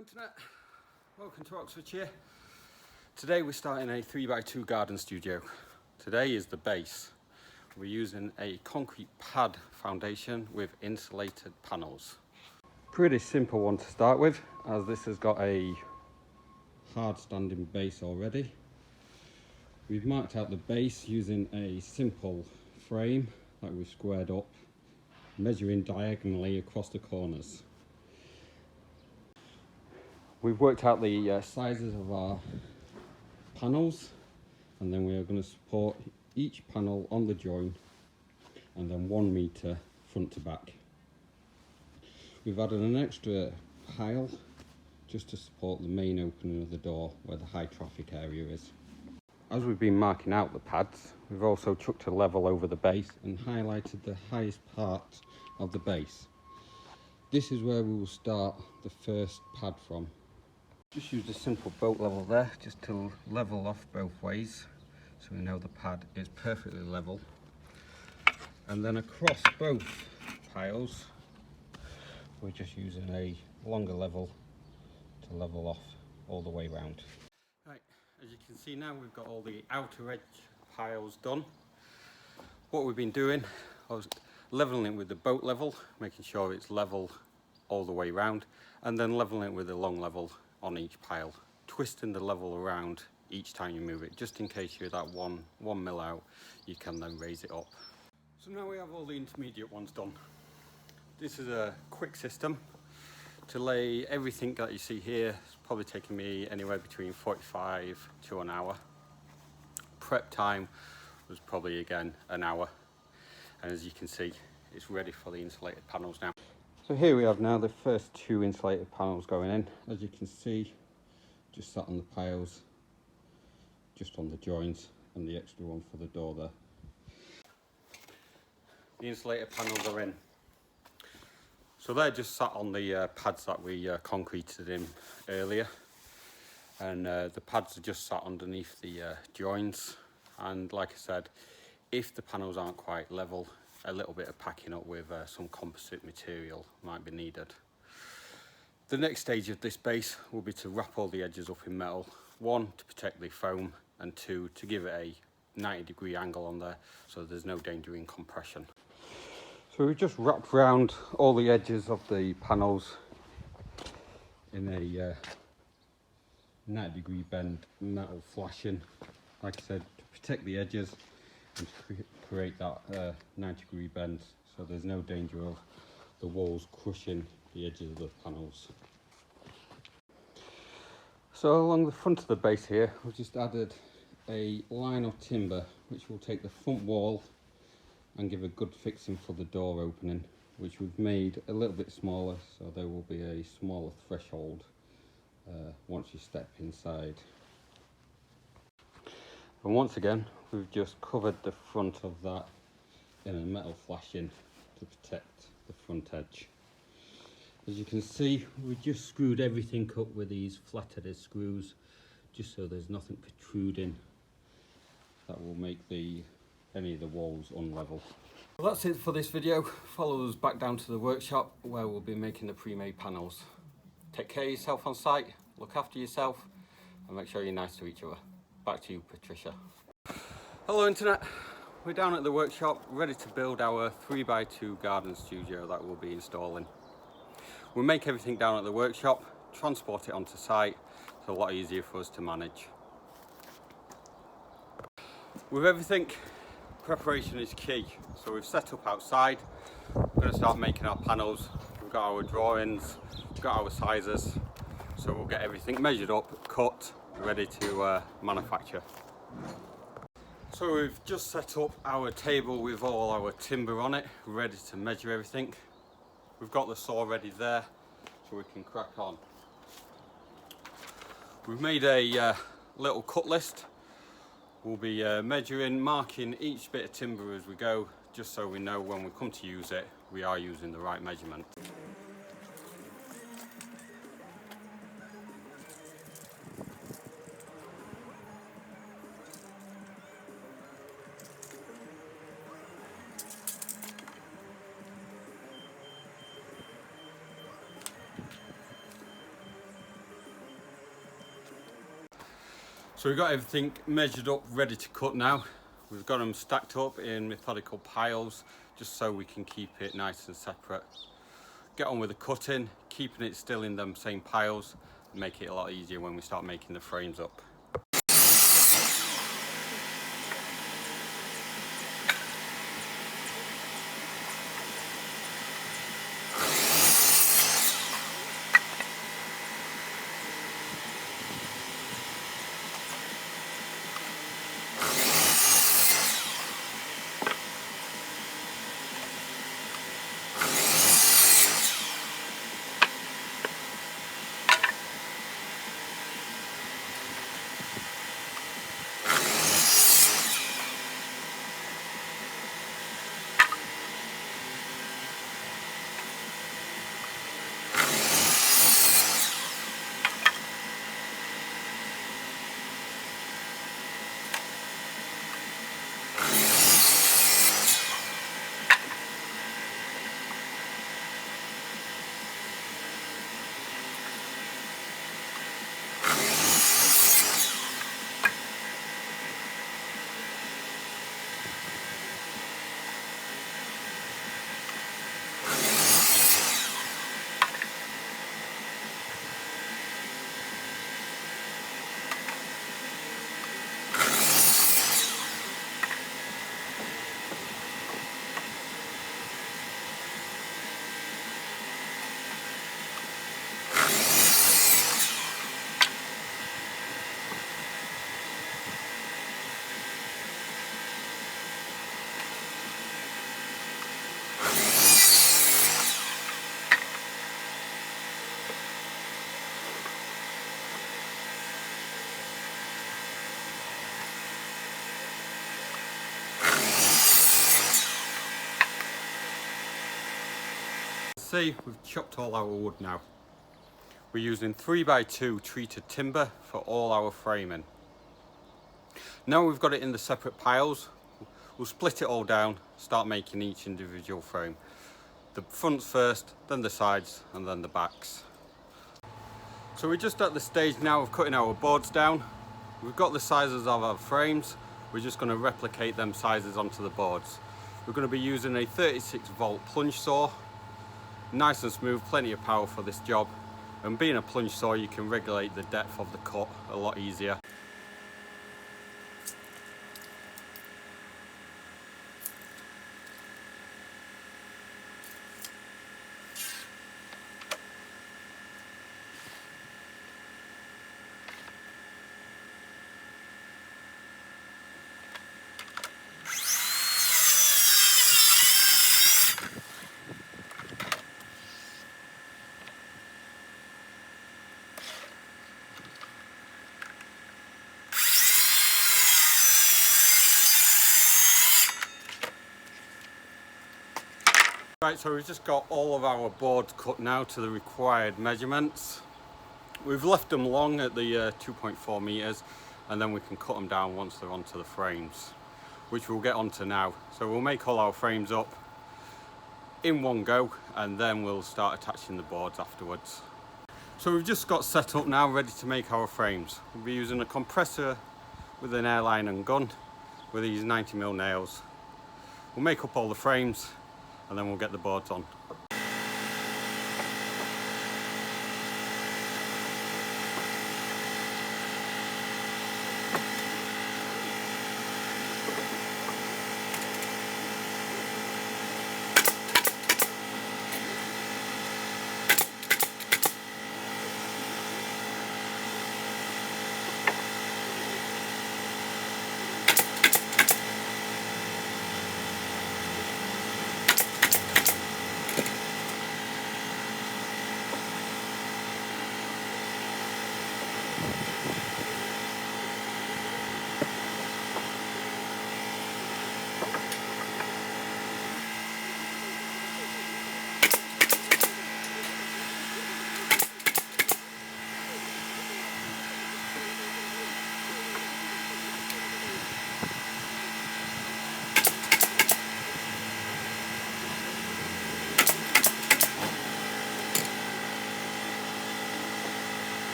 Internet, welcome to Oxfordshire. Today we're starting a 3x2 garden studio. Today is the base. We're using a concrete pad foundation with insulated panels. Pretty simple one to start with, as this has got a hard standing base already. We've marked out the base using a simple frame that we've squared up, measuring diagonally across the corners. We've worked out the sizes of our panels, and then we are going to support each panel on the join and then 1 metre front to back. We've added an extra pile just to support the main opening of the door where the high traffic area is. As we've been marking out the pads, we've also chucked a level over the base and highlighted the highest part of the base. This is where we will start the first pad from. Just used a simple boat level there just to level off both ways so we know the pad is perfectly level. And then across both piles we're just using a longer level to level off all the way round. Right, as you can see now we've got all the outer edge piles done. What we've been doing was leveling it with the boat level, making sure it's level all the way round, and then leveling it with the long level on each pile, twisting the level around each time you move it, just in case you're that one mil out, you can then raise it up. So now we have all the intermediate ones done. This is a quick system to lay everything that you see here. It's probably taking me anywhere between 45 to an hour. Prep time was probably again an hour, and as you can see it's ready for the insulated panels now. So here we have now the first 2 insulated panels going in. As you can see, just sat on the piles, just on the joins, and the extra one for the door there. The insulated panels are in. So they're just sat on the pads that we concreted in earlier, and the pads are just sat underneath the joins. And like I said, if the panels aren't quite level, a little bit of packing up with some composite material might be needed. The next stage of this base will be to wrap all the edges up in metal. 1, to protect the foam, and 2, to give it a 90-degree angle on there so there's no danger in compression. So we've just wrapped around all the edges of the panels in a 90-degree bend metal flashing, like I said, to protect the edges and to create that 90-degree bend so there's no danger of the walls crushing the edges of the panels. So along the front of the base here we've just added a line of timber which will take the front wall and give a good fixing for the door opening, which we've made a little bit smaller so there will be a smaller threshold once you step inside. And once again we've just covered the front of that in a metal flashing to protect the front edge. As you can see, we just screwed everything up with these flat-headed screws just so there's nothing protruding that will make any of the walls unlevel. Well, that's it for this video. Follow us back down to the workshop where we'll be making the pre-made panels. Take care of yourself on site, look after yourself, and make sure you're nice to each other. Back to you, Patricia. Hello Internet, we're down at the workshop ready to build our 3x2 garden studio that we'll be installing. We'll make everything down at the workshop, transport it onto site, so a lot easier for us to manage. With everything, preparation is key. So we've set up outside, we're going to start making our panels, we've got our drawings, we've got our sizes, so we'll get everything measured up, cut, ready to manufacture. So we've just set up our table with all our timber on it, ready to measure everything. We've got the saw ready there, so we can crack on. We've made a little cut list. We'll be measuring, marking each bit of timber as we go, just so we know when we come to use it, we are using the right measurement. So we've got everything measured up, ready to cut now. We've got them stacked up in methodical piles, just so we can keep it nice and separate. Get on with the cutting, keeping it still in them same piles, and make it a lot easier when we start making the frames up. See, we've chopped all our wood now. We're using 3x2 treated timber for all our framing. Now we've got it in the separate piles, we'll split it all down, start making each individual frame. The fronts first, then the sides, and then the backs. So we're just at the stage now of cutting our boards down. We've got the sizes of our frames, we're just going to replicate them sizes onto the boards. We're going to be using a 36-volt plunge saw. Nice and smooth, plenty of power for this job, and being a plunge saw you can regulate the depth of the cut a lot easier. Right, so we've just got all of our boards cut now to the required measurements. We've left them long at the 2.4 meters, and then we can cut them down once they're onto the frames, which we'll get onto now. So we'll make all our frames up in one go, and then we'll start attaching the boards afterwards. So we've just got set up now, ready to make our frames. We'll be using a compressor with an airline and gun with these 90mm nails. We'll make up all the frames, and then we'll get the boards on.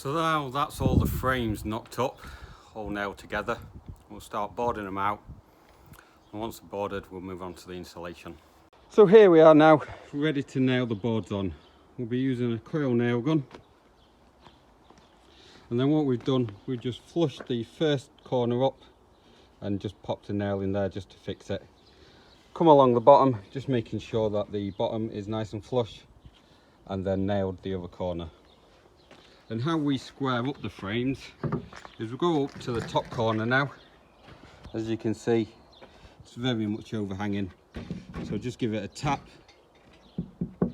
So now that's all the frames knocked up, all nailed together. We'll start boarding them out, and once they're boarded we'll move on to the installation. So here we are now, ready to nail the boards on. We'll be using a coil nail gun, and then what we've done, we've just flushed the first corner up and just popped a nail in there just to fix it. Come along the bottom, just making sure that the bottom is nice and flush, and then nailed the other corner. And how we square up the frames is we go up to the top corner now. As you can see, it's very much overhanging, so just give it a tap, and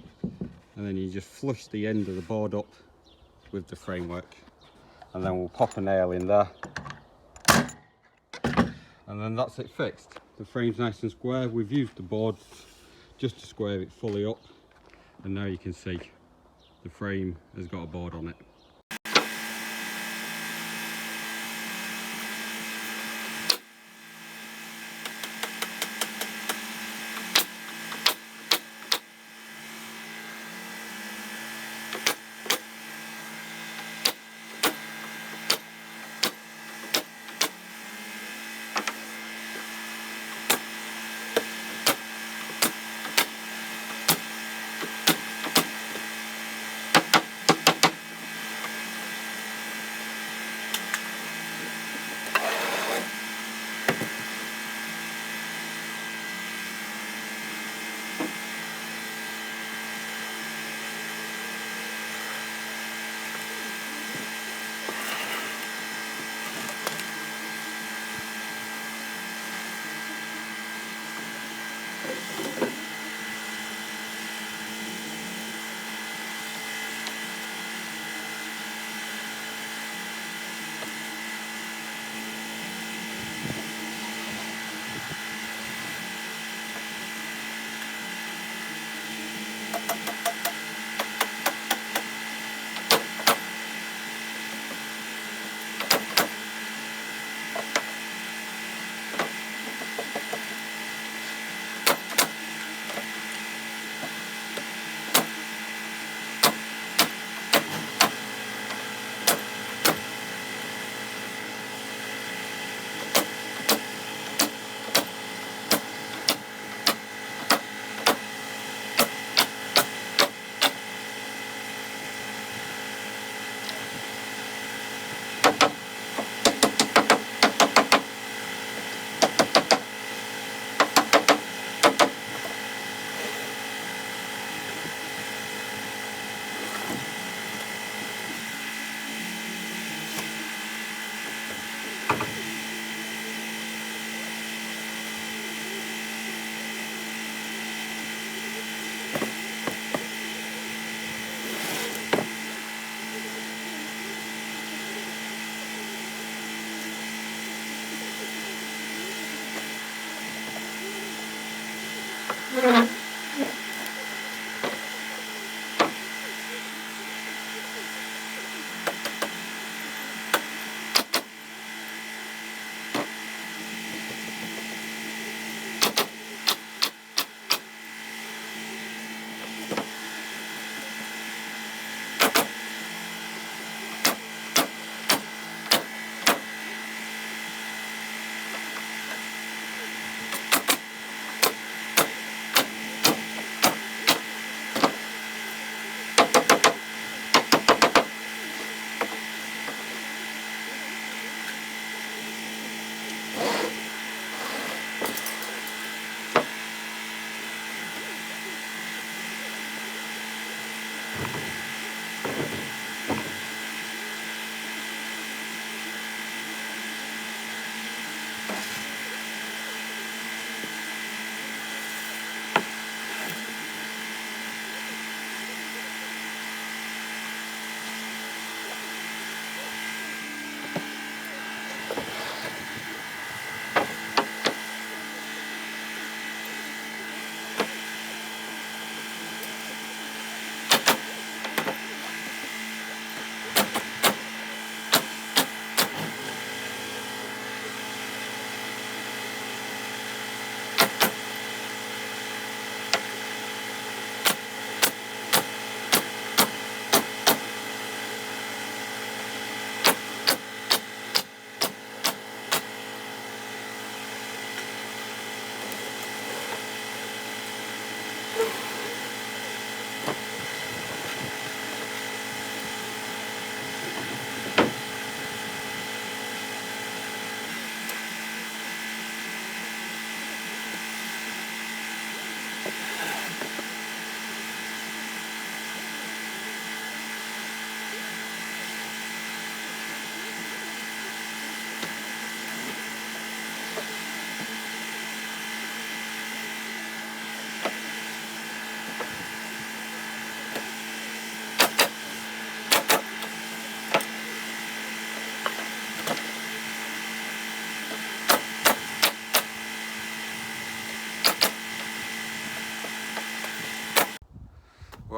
then you just flush the end of the board up with the framework, and then we'll pop a nail in there, and then that's it fixed. The frame's nice and square. We've used the boards just to square it fully up, and now you can see the frame has got a board on it.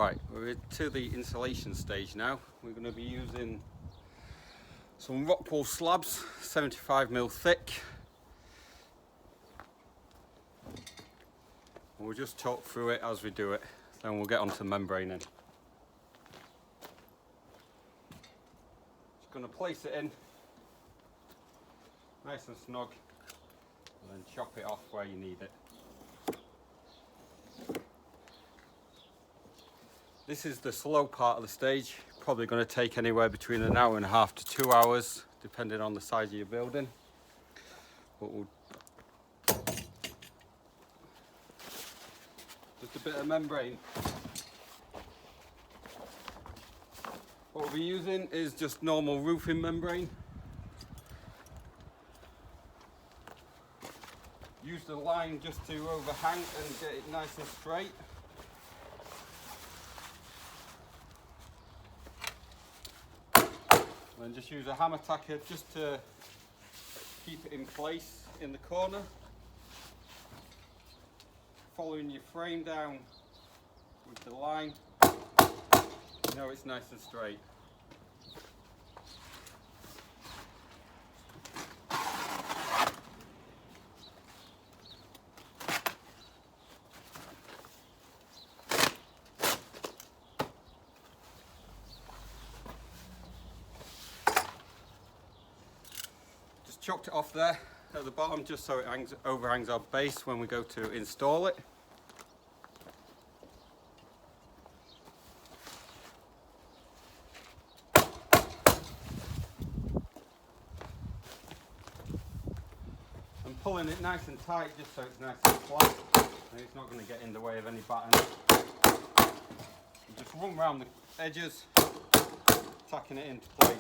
Right, we're to the insulation stage now. We're going to be using some rock wool slabs, 75mm thick. And we'll just talk through it as we do it, then we'll get on to membraning. Just going to place it in, nice and snug, and then chop it off where you need it. This is the slow part of the stage, probably going to take anywhere between an hour and a half to 2 hours, depending on the size of your building. But we'll just a bit of membrane. What we'll be using is just normal roofing membrane. Use the line just to overhang and get it nice and straight. And just use a hammer tacker just to keep it in place in the corner. Following your frame down with the line, you know it's nice and straight. Chopped it off there at the bottom just so it overhangs our base when we go to install it. I'm pulling it nice and tight just so it's nice and flat and it's not going to get in the way of any batten. You just run around the edges, tacking it into place.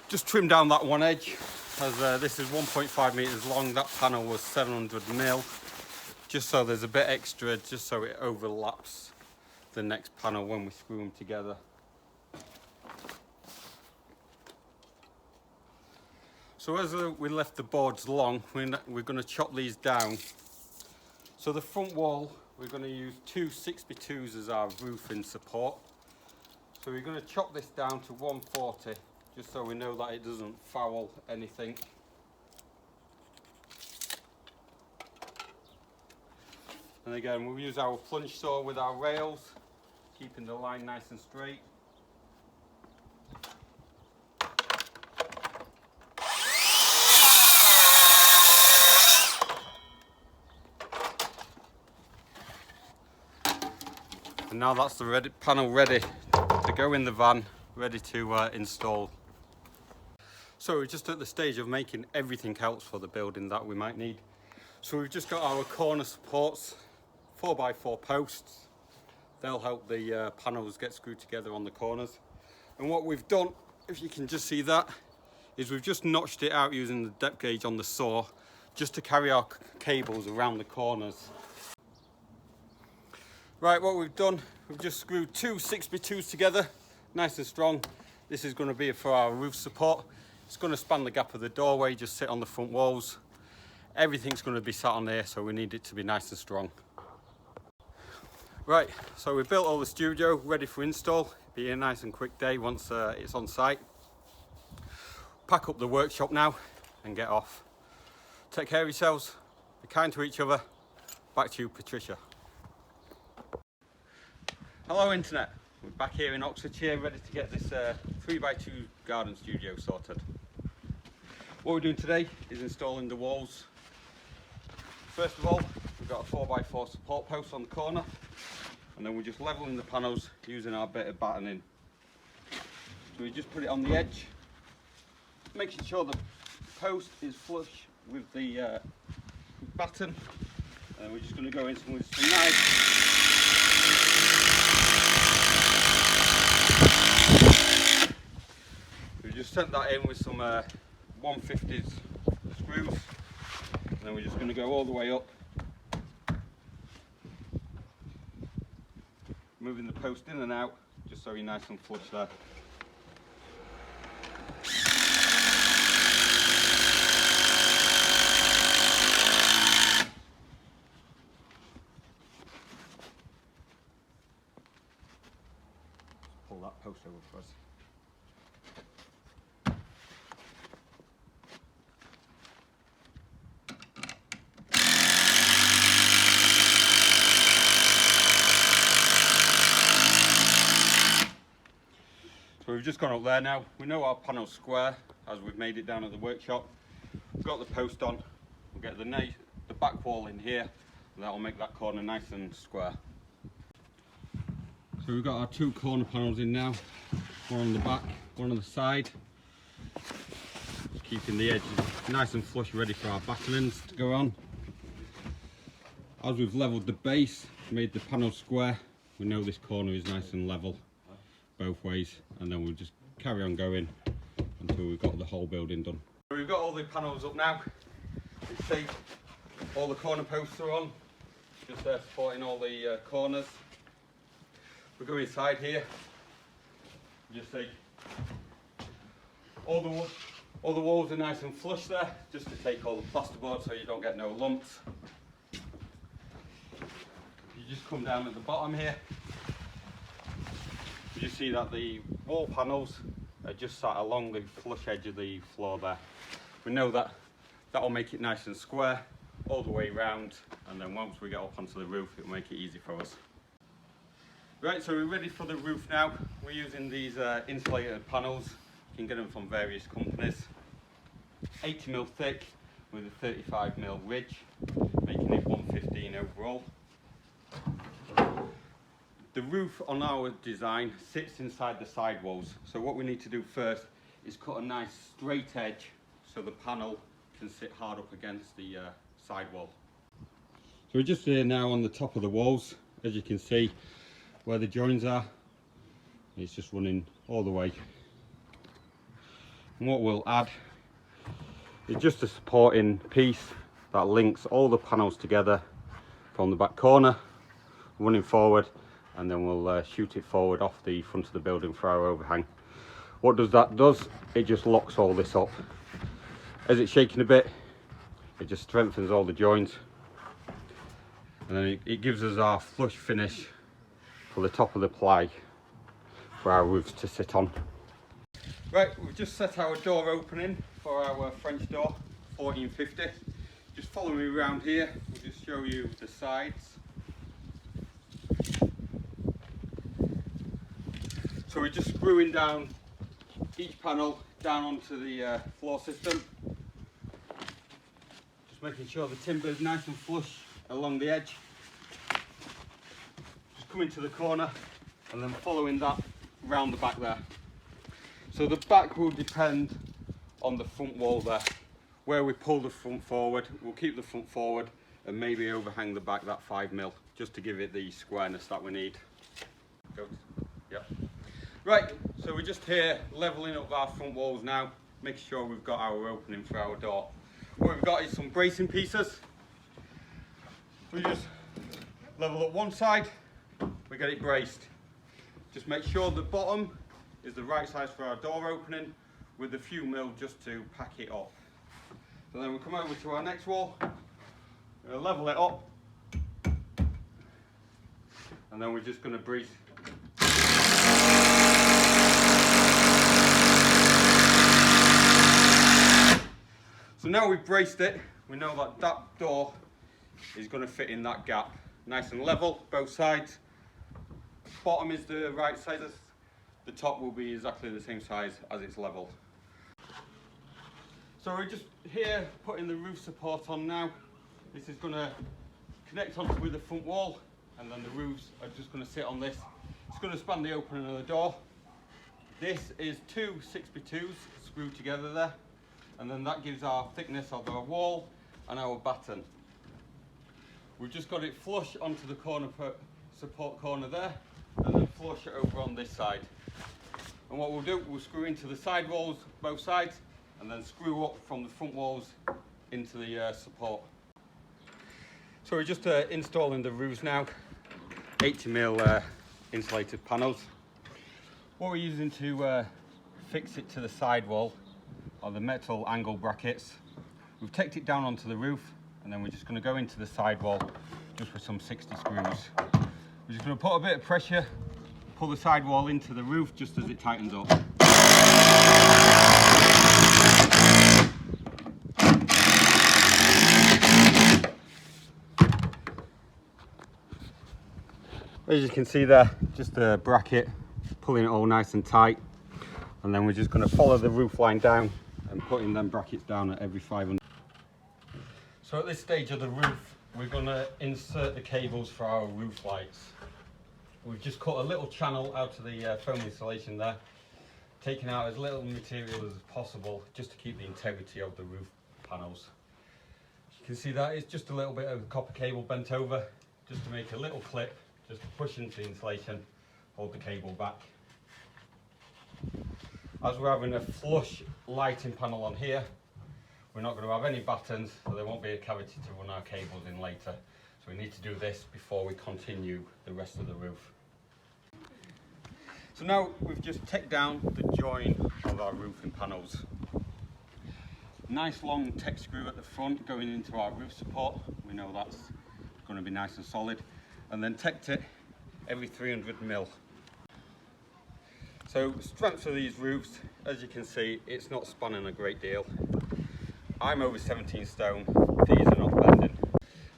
Just trim down that one edge, as this is 1.5 meters long. That panel was 700mm, just so there's a bit extra, just so it overlaps the next panel when we screw them together. So as we left the boards long, we're going to chop these down. So the front wall, we're going to use two 6x2s as our roofing support. So we're going to chop this down to 140. Just so we know that it doesn't foul anything. And again, we'll use our plunge saw with our rails, keeping the line nice and straight. And now that's the panel ready to go in the van, ready to install. So we're just at the stage of making everything else for the building that we might need. So we've just got our corner supports, 4x4 posts. They'll help the panels get screwed together on the corners. And what we've done, if you can just see that, is we've just notched it out using the depth gauge on the saw, just to carry our cables around the corners. Right, what we've done, we've just screwed two 6x2s together, nice and strong. This is going to be for our roof support. It's going to span the gap of the doorway, just sit on the front walls. Everything's going to be sat on there, so we need it to be nice and strong. Right, so we built all the studio, ready for install. Be a nice and quick day once it's on site. Pack up the workshop now and get off. Take care of yourselves, be kind to each other. Back to you, Patricia. Hello Internet, we're back here in Oxfordshire, ready to get this 3x2 garden studio sorted. What we're doing today is installing the walls. First of all, we've got a 4x4 support post on the corner, and then we're just leveling the panels using our bit of battening. So we just put it on the edge, making sure the post is flush with the batten, and we're just going to go in with some knives. We just set that in with some 1/50 screws, and then we're just going to go all the way up, moving the post in and out just so you're nice and flush there. Pull that post over for us. So we've just gone up there now. We know our panel's square as we've made it down at the workshop. We've got the post on. We'll get the back wall in here, and that'll make that corner nice and square. So we've got our 2 corner panels in now. One on the back, one on the side. Just keeping the edges nice and flush, ready for our battens to go on. As we've levelled the base, made the panel square, we know this corner is nice and level both ways, and then we'll just carry on going until we've got the whole building done. So we've got all the panels up now. You see all the corner posts are on, just there supporting all the corners. We go inside here, you just see all the walls are nice and flush there, just to take all the plasterboard so you don't get no lumps. You just come down at the bottom here. You see that the wall panels are just sat along the flush edge of the floor there. We know that will make it nice and square all the way round, and then once we get up onto the roof it'll make it easy for us. Right, so we're ready for the roof now. We're using these insulated panels. You can get them from various companies. 80mm thick with a 35mm ridge, making it 115 overall. The roof on our design sits inside the sidewalls, so what we need to do first is cut a nice straight edge so the panel can sit hard up against the sidewall. So we're just here now on the top of the walls, as you can see where the joins are. It's just running all the way. And what we'll add is just a supporting piece that links all the panels together from the back corner, running forward, and then we'll shoot it forward off the front of the building for our overhang. What that does, it just locks all this up. As it's shaking a bit, it just strengthens all the joints, and then it gives us our flush finish for the top of the ply for our roofs to sit on. Right, we've just set our door opening for our French door, 1450. Just follow me around here, we'll just show you the sides. So we're just screwing down each panel down onto the floor system. Just making sure the timber is nice and flush along the edge. Just coming to the corner and then following that round the back there. So the back will depend on the front wall there. Where we pull the front forward, we'll keep the front forward and maybe overhang the back that 5mm, just to give it the squareness that we need. Yep. Right, so we're just here levelling up our front walls now, making sure we've got our opening for our door. What we've got is some bracing pieces. We just level up one side, we get it braced. Just make sure the bottom is the right size for our door opening, with a few mil just to pack it up. So then we come over to our next wall, we'll level it up, and then we're just going to brace. So now we've braced it, we know that that door is going to fit in that gap. Nice and level, both sides. Bottom is the right size, the top will be exactly the same size as it's level. So we're just here putting the roof support on now. This is going to connect onto with the front wall, and then the roofs are just going to sit on this. It's going to span the opening of the door. This is 2 6x2s screwed together there, and then that gives our thickness of our wall and our batten. We've just got it flush onto the corner support corner there, and then flush it over on this side. And what we'll do, we'll screw into the side walls, both sides, and then screw up from the front walls into the support. So we're just installing the roofs now, 80mm insulated panels. What we're using to fix it to the sidewall are the metal angle brackets. We've tacked it down onto the roof, and then we're just going to go into the sidewall just with some 60 screws. We're just going to put a bit of pressure, pull the sidewall into the roof just as it tightens up. As you can see there, just a bracket, pulling it all nice and tight, and then we're just going to follow the roof line down and putting them brackets down at every 500. So at this stage of the roof, we're going to insert the cables for our roof lights. We've just cut a little channel out of the foam insulation there, taking out as little material as possible just to keep the integrity of the roof panels. You can see that it's just a little bit of copper cable bent over, just to make a little clip, just to push into the insulation, hold the cable back. As we're having a flush lighting panel on here, we're not going to have any battens, so there won't be a cavity to run our cables in later. So we need to do this before we continue the rest of the roof. So now we've just tacked down the join of our roofing panels. Nice long tech screw at the front going into our roof support. We know that's going to be nice and solid. And then tacked it every 300mm. So strength of these roofs, as you can see, it's not spanning a great deal. I'm over 17 stone, these are not bending.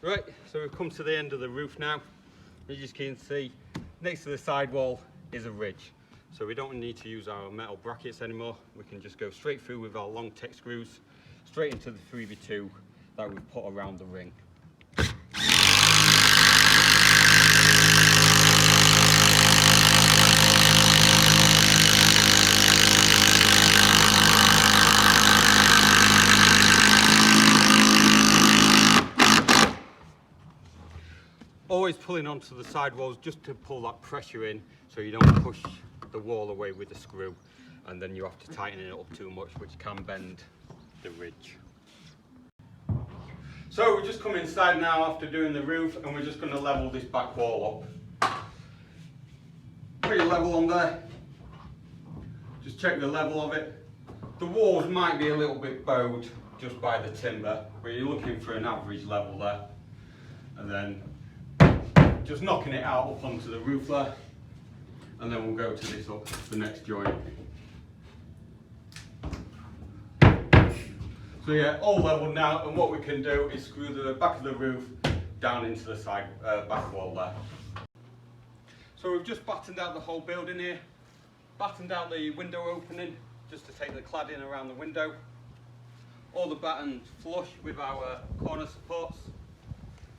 Right, so we've come to the end of the roof now. As you can see, next to the sidewall is a ridge. So we don't need to use our metal brackets anymore. We can just go straight through with our long tech screws, straight into the 3v2 that we've put around the ring. Always pulling onto the sidewalls just to pull that pressure in so you don't push the wall away with the screw, and then you have to tighten it up too much, which can bend the ridge. So we're just come inside now after doing the roof, and we're just going to level this back wall up. Pretty level on there. Just check the level of it. The walls might be a little bit bowed just by the timber, but you're looking for an average level there. And then just knocking it out up onto the roof there, and then we'll go to this up, the next joint. So yeah, all level now, and what we can do is screw the back of the roof down into the side back wall there. So we've just battened out the whole building here, battened out the window opening just to take the cladding around the window. All the battens flush with our corner supports,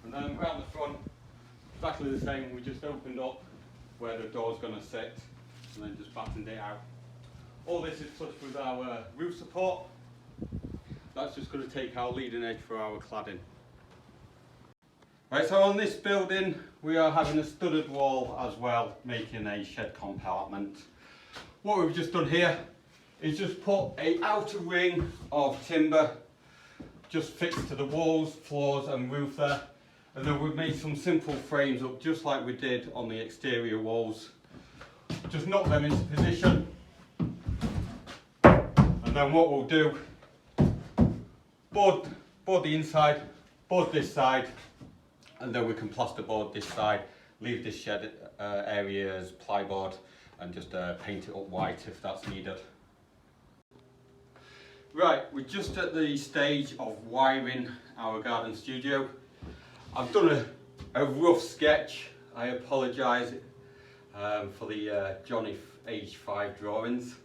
and then around the front, exactly the same. We just opened up where the door's going to sit, and then just battened it out. All this is flush with our roof support. That's just going to take our leading edge for our cladding. Right, so on this building we are having a studded wall as well, making a shed compartment. What we've just done here is just put an outer ring of timber just fixed to the walls, floors and roof there. And then we've made some simple frames up just like we did on the exterior walls. Just knock them into position. And then what we'll do, board the inside, board this side, and then we can plasterboard this side, leave this shed area as plyboard, and just paint it up white if that's needed. Right, we're just at the stage of wiring our garden studio. I've done a rough sketch. I apologise for the Johnny age 5 drawings.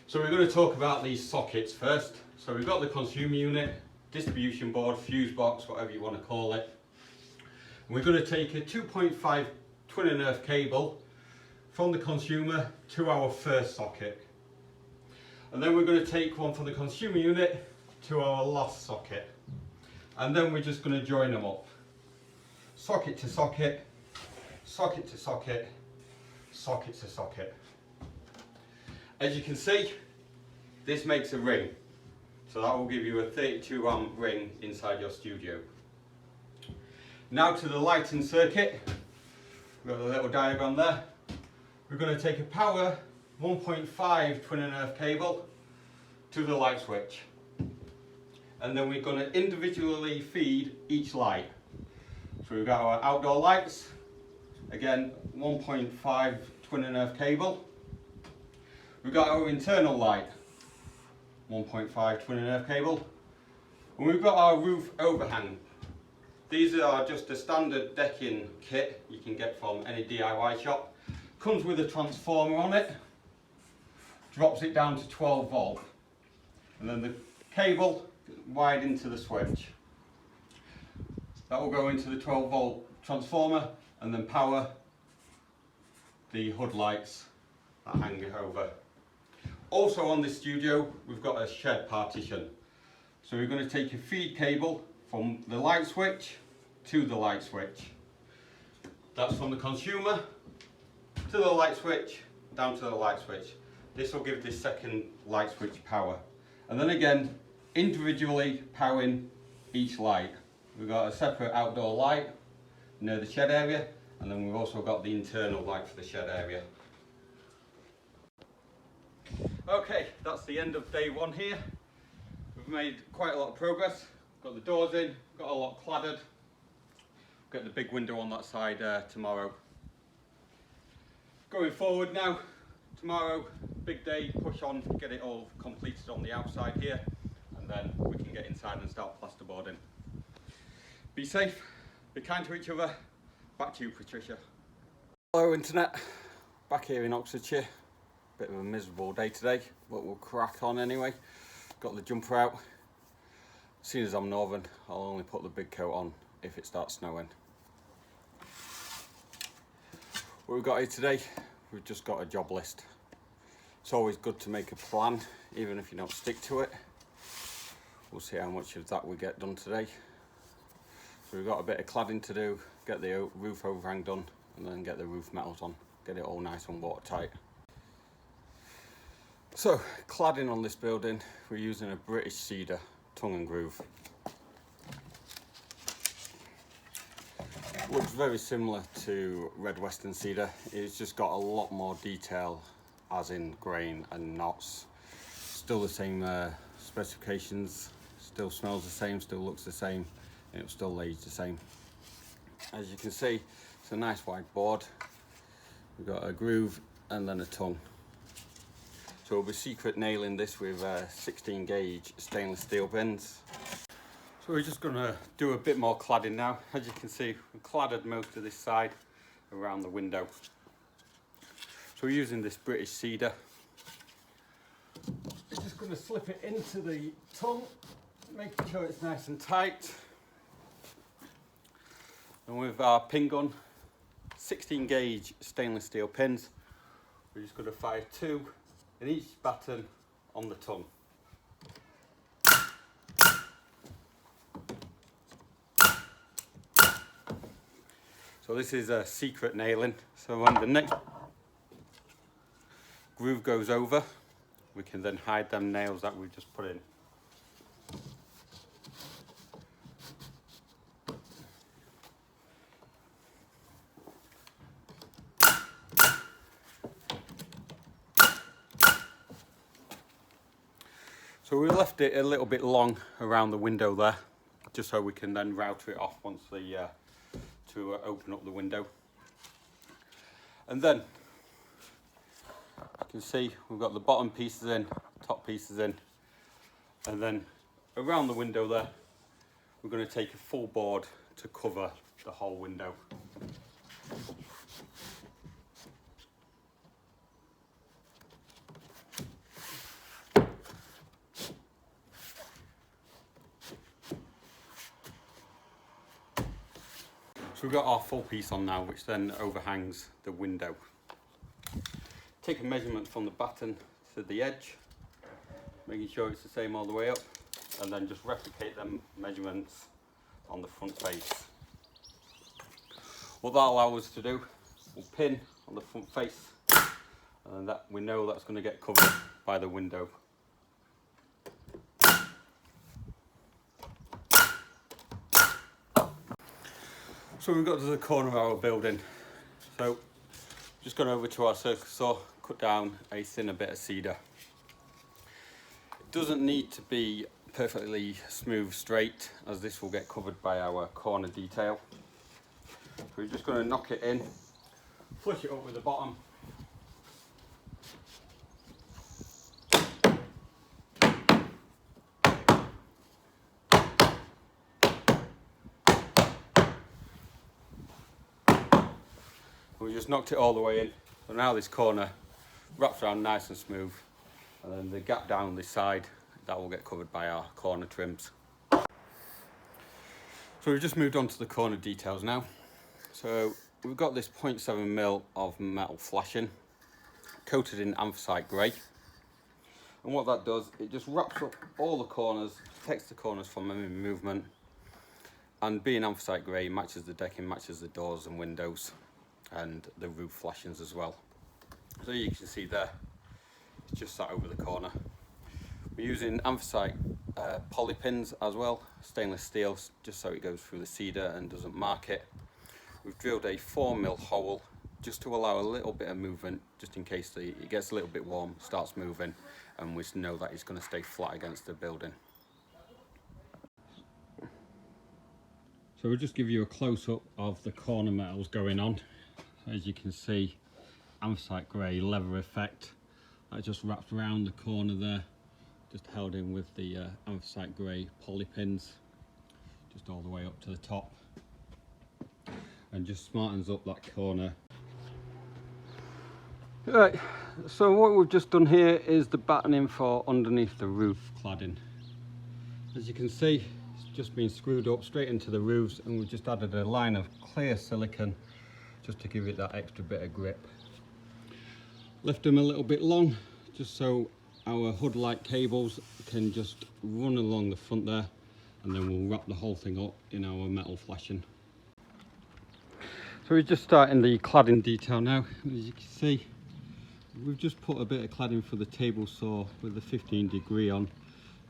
So we're going to talk about these sockets first. So we've got the consumer unit, distribution board, fuse box, whatever you want to call it. And we're going to take a 2.5 twin and earth cable from the consumer to our first socket. And then we're going to take one from the consumer unit to our last socket. And then we're just going to join them up. Socket to socket, socket to socket, socket to socket. As you can see, this makes a ring. So that will give you a 32 amp ring inside your studio. Now to the lighting circuit. We've got a little diagram there. We're going to take a power 1.5 twin and earth cable to the light switch. And then we're going to individually feed each light. So we've got our outdoor lights, again 1.5 twin and earth cable. We've got our internal light, 1.5 twin and earth cable. And we've got our roof overhang. These are just a standard decking kit you can get from any DIY shop. Comes with a transformer on it, drops it down to 12 volt. And then the cable wired into the switch. That will go into the 12 volt transformer and then power the hood lights that hang over. Also on this studio we've got a shed partition. So we're going to take a feed cable from the light switch to the light switch. That's from the consumer to the light switch, down to the light switch. This will give this second light switch power. And then again, individually powering each light. We've got a separate outdoor light near the shed area, and then we've also got the internal light for the shed area. Okay, that's the end of day one here. We've made quite a lot of progress. Got the doors in, got a lot cladded. Got the big window on that side tomorrow. Going forward now, tomorrow, big day, push on, get it all completed on the outside here, and then we can get inside and start plasterboarding. Be safe, be kind to each other. Back to you, Patricia. Hello internet, back here in Oxfordshire. Bit of a miserable day today, but we'll crack on anyway. Got the jumper out. Seeing as I'm northern, I'll only put the big coat on if it starts snowing. What we've got here today, we've just got a job list. It's always good to make a plan, even if you don't stick to it. We'll see how much of that we get done today. So we've got a bit of cladding to do, get the roof overhang done, and then get the roof metals on, get it all nice and watertight. So, cladding on this building, we're using a British cedar, tongue and groove. Looks very similar to red western cedar. It's just got a lot more detail, as in grain and knots. Still the same specifications, still smells the same, still looks the same, and it still lays the same. As you can see, it's a nice wide board. We've got a groove and then a tongue. So we'll be secret nailing this with 16 gauge stainless steel pins. So we're just going to do a bit more cladding now. As you can see, we've cladded most of this side around the window. So we're using this British cedar. We're just going to slip it into the tongue, making sure it's nice and tight. And with our pin gun, 16 gauge stainless steel pins, we're just going to fire 2 in each batten on the tongue. So this is a secret nailing. So when the next groove goes over, we can then hide them nails that we just put in. So we left it a little bit long around the window there, just so we can then router it off once to open up the window. And then you can see we've got the bottom pieces in, top pieces in, and then around the window there we're going to take a full board to cover the whole window. So we've got our full piece on now, which then overhangs the window. Take a measurement from the batten to the edge, making sure it's the same all the way up, and then just replicate them measurements on the front face. What that allows us to do, we'll pin on the front face, and that we know that's going to get covered by the window. So we've got to the corner of our building. So just gone over to our circular saw, cut down a thinner bit of cedar. It doesn't need to be perfectly smooth straight, as this will get covered by our corner detail. So we're just going to knock it in, flush it up with the bottom. We just knocked it all the way in. So now this corner wraps around nice and smooth, and then the gap down this side, that will get covered by our corner trims. So we've just moved on to the corner details now. So we've got this 0.7mm of metal flashing coated in anthracite grey, and what that does, it just wraps up all the corners, protects the corners from any movement, and being anthracite grey matches the decking, matches the doors and windows and the roof flashings as well. So you can see there, it's just sat over the corner. We're using anthracite poly pins as well, stainless steel, just so it goes through the cedar and doesn't mark it. We've drilled a 4mm hole just to allow a little bit of movement, just in case it gets a little bit warm, starts moving, and we know that it's going to stay flat against the building. So we'll just give you a close-up of the corner metals going on. As you can see, anthracite grey leather effect that just wraps around the corner there, just held in with the anthracite grey poly pins, just all the way up to the top, and just smartens up that corner. Right, so what we've just done here is the battening for underneath the roof cladding. As you can see, it's just been screwed up straight into the roofs, and we've just added a line of clear silicone just to give it that extra bit of grip. Left them a little bit long, just so our hood light cables can just run along the front there, and then we'll wrap the whole thing up in our metal flashing. So we're just starting the cladding detail now. As you can see, we've just put a bit of cladding for the table saw with the 15° on,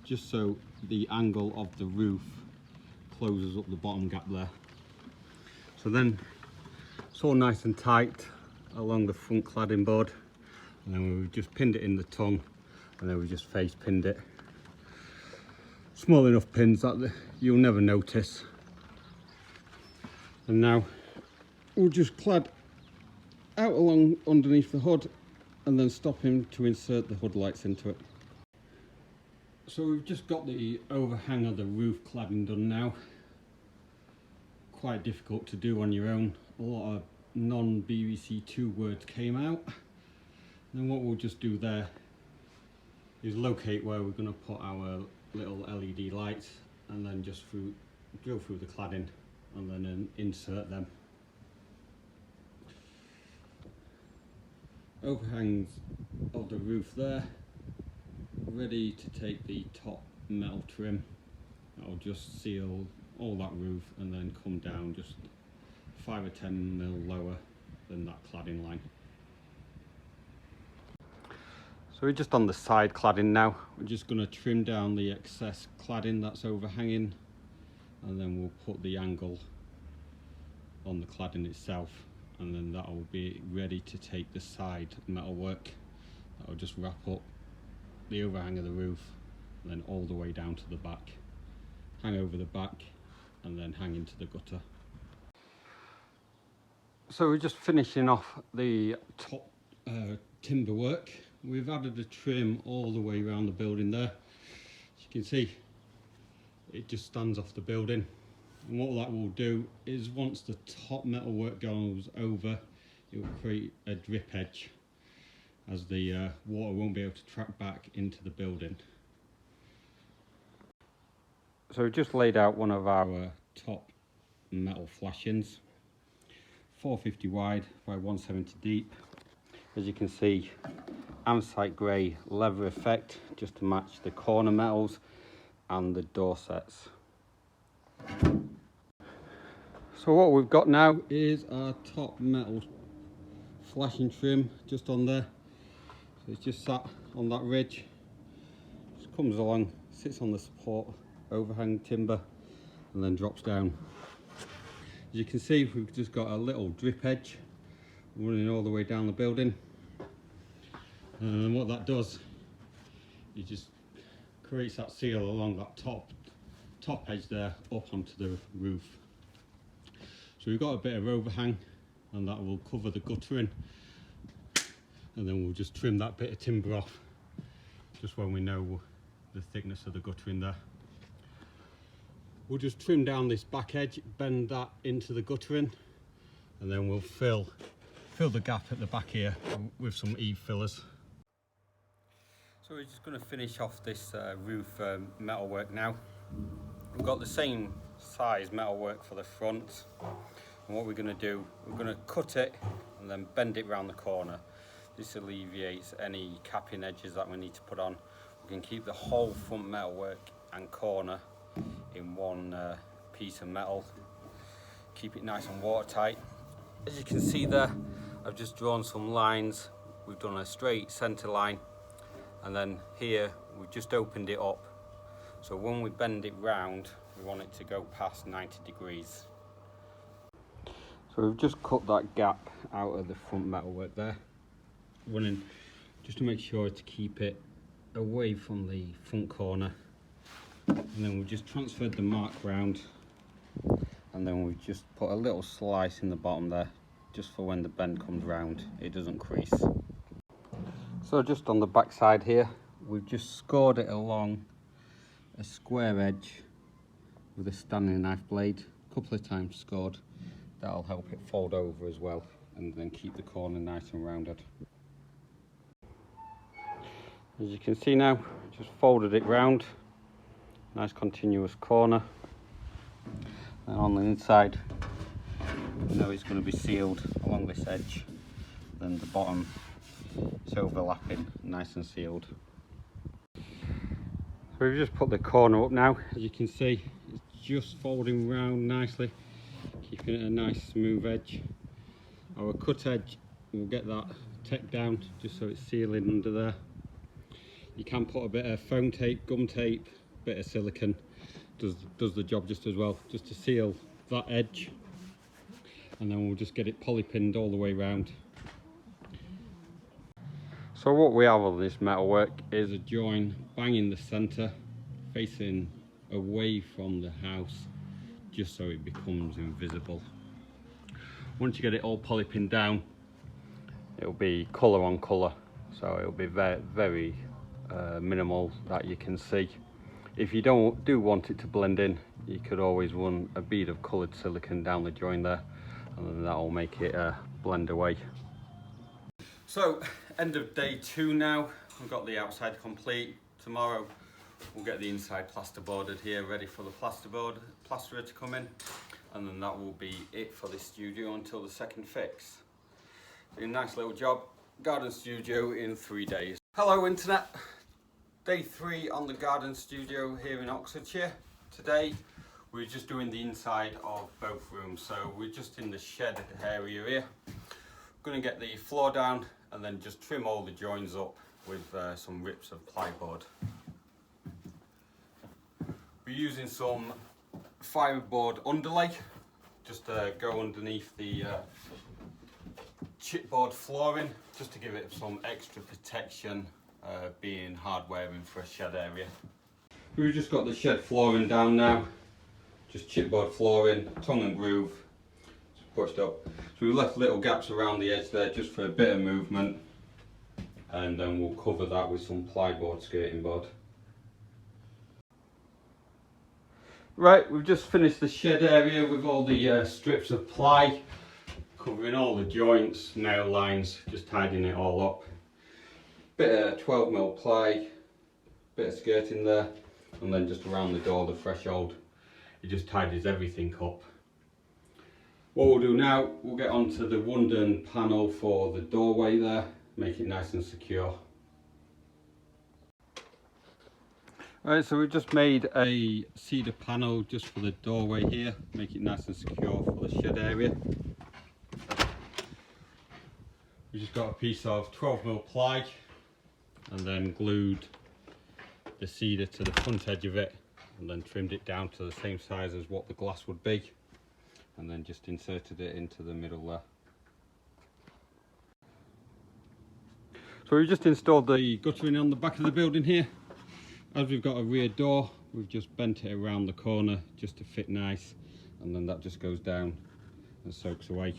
just so the angle of the roof closes up the bottom gap there. So then it's all nice and tight along the front cladding board, and then we've just pinned it in the tongue, and then we just face pinned it. Small enough pins that you'll never notice. And now we'll just clad out along underneath the hood, and then stop him to insert the hood lights into it. So we've just got the overhang of the roof cladding done now. Quite difficult to do on your own. A lot of non-BBC2 words came out. And then what we'll just do there is locate where we're going to put our little LED lights, and then just drill through the cladding and then insert them. Overhangs of the roof there, ready to take the top metal trim. That'll just seal all that roof and then come down just 5 or 10mm lower than that cladding line. So we're just on the side cladding now. We're just going to trim down the excess cladding that's overhanging, and then we'll put the angle on the cladding itself, and then that will be ready to take the side metal work. That will just wrap up the overhang of the roof, and then all the way down to the back, hang over the back, and then hang into the gutter. So we're just finishing off the top timber work. We've added a trim all the way around the building there. As you can see, it just stands off the building. And what that will do is, once the top metal work goes over, it will create a drip edge, as the water won't be able to track back into the building. So we've just laid out one of our top metal flashings, 450 wide by 170 deep. As you can see, anthracite grey leather effect, just to match the corner metals and the door sets. So what we've got now is our top metal flashing trim just on there. So it's just sat on that ridge, just comes along, sits on the support overhang timber, and then drops down. As you can see, we've just got a little drip edge running all the way down the building, and what that does, it just creates that seal along that top edge there up onto the roof. So we've got a bit of overhang, and that will cover the guttering, and then we'll just trim that bit of timber off just when we know the thickness of the guttering there. We'll just trim down this back edge, bend that into the guttering, and then we'll fill the gap at the back here with some eave fillers. So we're just going to finish off this roof metalwork now. We've got the same size metalwork for the front, and what we're going to do, we're going to cut it and then bend it round the corner. This alleviates any capping edges that we need to put on. We can keep the whole front metalwork and corner in one piece of metal, keep it nice and watertight. As you can see there, I've just drawn some lines. We've done a straight centre line, and then here we've just opened it up, so when we bend it round we want it to go past 90 degrees. So we've just cut that gap out of the front metalwork there, running just to make sure to keep it away from the front corner. And then we just transferred the mark round, and then we just put a little slice in the bottom there, just for when the bend comes round it doesn't crease. So just on the back side here, we've just scored it along a square edge with a Stanley knife blade, a couple of times scored. That'll help it fold over as well, and then keep the corner nice and rounded. As you can see now, just folded it round. Nice continuous corner, and on the inside you know it's going to be sealed along this edge, then the bottom is overlapping, nice and sealed. So we've just put the corner up now. As you can see, it's just folding round nicely, keeping it a nice smooth edge. Our cut edge, we'll get that tacked down just so it's sealing under there. You can put a bit of foam tape, gum tape, bit of silicone, does the job just as well, just to seal that edge, and then we'll just get it poly pinned all the way round. So what we have on this metalwork is a join bang in the centre, facing away from the house, just so it becomes invisible. Once you get it all poly pinned down, it'll be colour on colour, so it'll be very minimal that you can see. If you do want it to blend in, you could always run a bead of coloured silicone down the join there, and then that'll make it blend away. So, end of day 2 now. We've got the outside complete. Tomorrow we'll get the inside plasterboarded here, ready for the plasterer to come in, and then that will be it for the studio until the second fix. So a nice little job, garden studio in 3 days. Hello internet. Day 3 on the garden studio here in Oxfordshire. Today we're just doing the inside of both rooms, so we're just in the shed area here. Going to get the floor down and then just trim all the joins up with some rips of plyboard. We're using some fiberboard underlay just to go underneath the chipboard flooring, just to give it some extra protection, being hardwaring for a shed area. We've just got the shed flooring down now, just chipboard flooring, tongue and groove, just pushed up. So we've left little gaps around the edge there just for a bit of movement, and then we'll cover that with some plyboard skirting board. Right, we've just finished the shed area with all the strips of ply, covering all the joints, nail lines, just tidying it all up. Bit of 12mm ply, bit of skirting there, and then just around the door, the threshold, it just tidies everything up. What we'll do now, we'll get onto the wooden panel for the doorway there, make it nice and secure. Right, so we've just made a cedar panel just for the doorway here, make it nice and secure for the shed area. We just got a piece of 12mm ply and then glued the cedar to the front edge of it, and then trimmed it down to the same size as what the glass would be. and then just inserted it into the middle there. So we've just installed the guttering on the back of the building here. As we've got a rear door, we've just bent it around the corner just to fit nice, and then that just goes down and soaks away.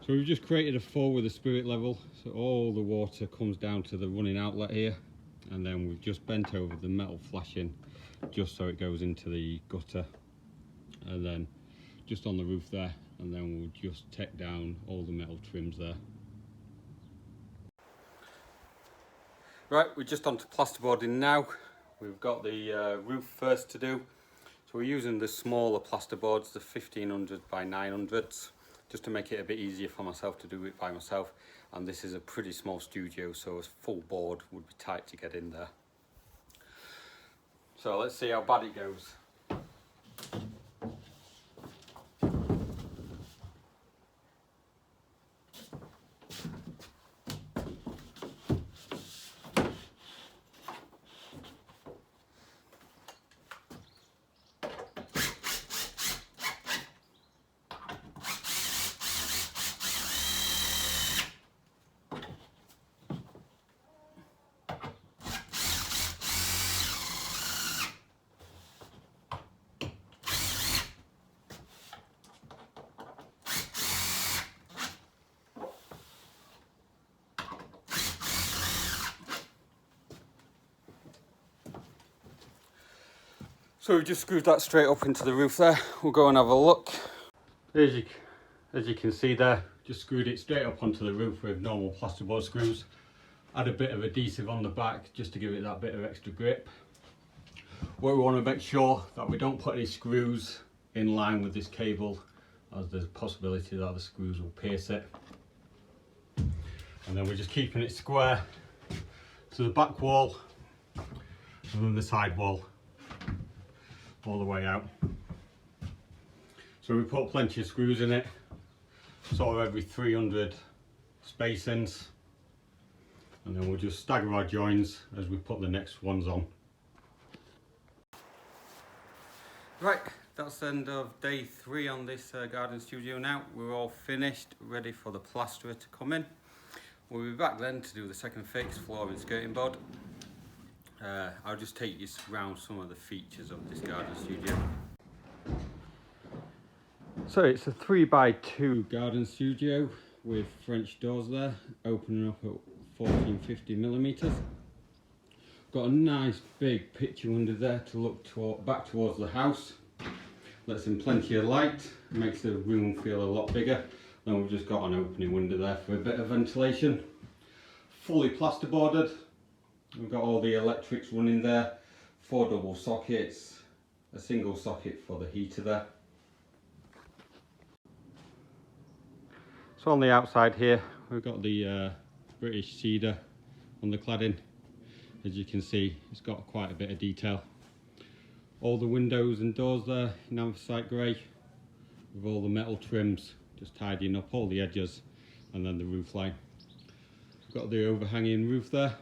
So we've just created a fall with a spirit level, so all the water comes down to the running outlet here, and then we've just bent over the metal flashing just so it goes into the gutter, and then just on the roof there, and then we'll just take down all the metal trims there. Right, we're just onto plasterboarding now. We've got the roof first to do. So we're using the smaller plasterboards, the 1500 by 900s, just to make it a bit easier for myself to do it by myself. And this is a pretty small studio, so a full board would be tight to get in there. So let's see how bad it goes. So we just screwed that straight up into the roof there. We'll go and have a look. As you can see there, just screwed it straight up onto the roof with normal plasterboard screws. Add a bit of adhesive on the back just to give it that bit of extra grip. What we want to make sure that we don't put any screws in line with this cable, as there's a possibility that the screws will pierce it. And then we're just keeping it square to the back wall and then the side wall all the way out. So we put plenty of screws in it, sort of every 300 spacings, and then we'll just stagger our joins as we put the next ones on. Right, that's the end of day 3 on this garden studio now. We're all finished, ready for the plasterer to come in. We'll be back then to do the second fix, floor and skirting board. I'll just take you around some of the features of this garden studio. So it's a 3x2 garden studio with French doors there, opening up at 1450mm. Got a nice big picture window there to look back towards the house. Lets in plenty of light, makes the room feel a lot bigger. Then we've just got an opening window there for a bit of ventilation. Fully plasterboarded. We've got all the electrics running there, 4 double sockets, a single socket for the heater there. So on the outside here, we've got the British cedar on the cladding. As you can see, it's got quite a bit of detail. All the windows and doors there in anthracite grey, with all the metal trims, just tidying up all the edges, and then the roof line. We've got the overhanging roof there.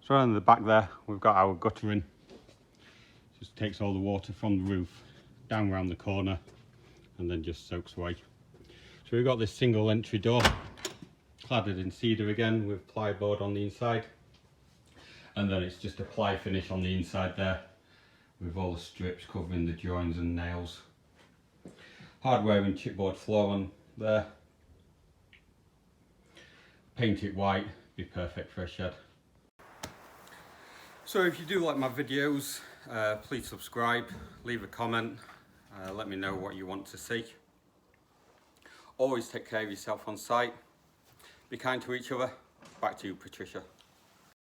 So on the back there, we've got our guttering. Just takes all the water from the roof down around the corner and then just soaks away. So we've got this single entry door, cladded in cedar again with plyboard on the inside. And then it's just a ply finish on the inside there with all the strips covering the joins and nails. Hardware and chipboard floor on there. Paint it white, be perfect for a shed. So if you do like my videos, please subscribe, leave a comment, let me know what you want to see. Always take care of yourself on site. Be kind to each other. Back to you, Patricia.